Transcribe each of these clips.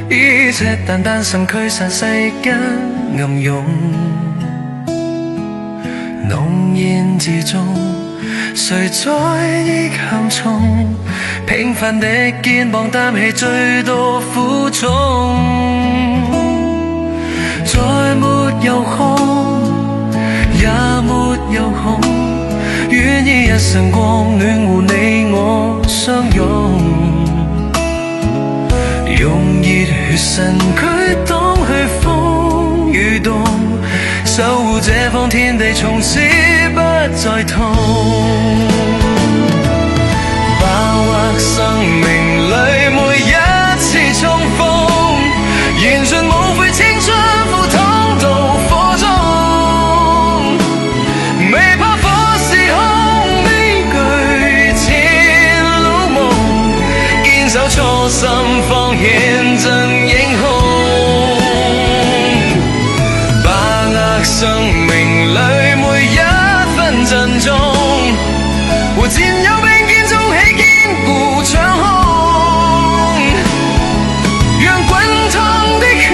以赤淡淡心驅散世間暗湧，濃煙之中，誰在憶向衷？平凡的肩膀擔起最多負重，再沒有空，也沒有恐，願意一晨光暖和你我相擁，用熱血身軀擋去風雨凍，守護這方天地從此不再痛。把握生命裏每一次重逢，燃盡無悔青春赴湯蹈火中，未怕火是空，未懼前路夢，堅守初心方顯真英雄。把握生命裏每一分珍重，和戰友並肩築起堅固長空，讓滾燙的血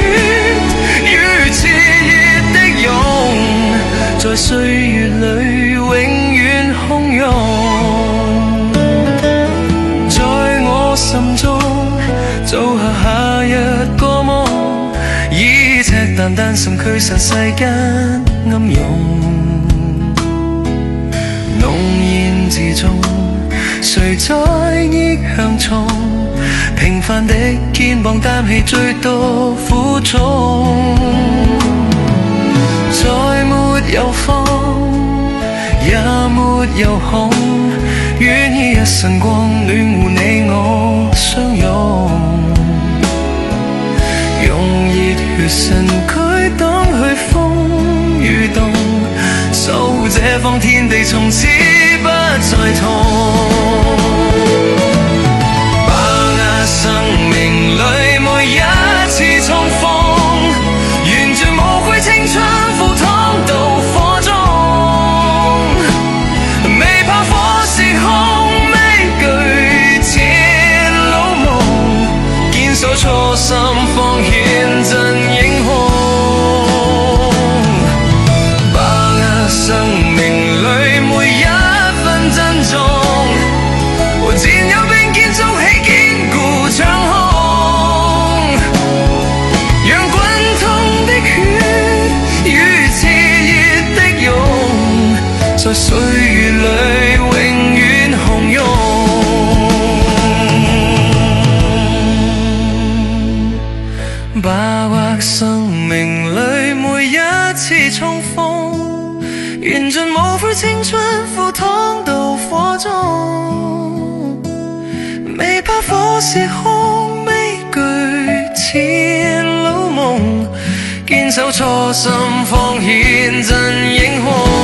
與熾熱的勇，在歲月裏永遠洶湧。在我心中做下下一個夢，以赤淡淡心驅散世間暗湧，濃煙之中，誰在憶向衷？平凡的肩膀擔起最多負重，再沒有風，也沒有恐，願意一晨光暖和你我相擁，用熱血身軀擋去風雨凍，守護這方天地從此不再痛。把握生命裏每一次重逢，燃盡無悔青春赴湯蹈火中，未怕火是空，未懼前路夢，堅守初心方顯真英雄。把握生命裏每一分珍重，和戰友並肩築起堅固長空，讓滾燙的血與熾熱的勇，在歲月裏永遠洶湧。把握生命裏每一次重逢，燃盡無悔青春赴湯蹈火中，未怕火是空，未懼前路夢，堅守初心方顯真英雄。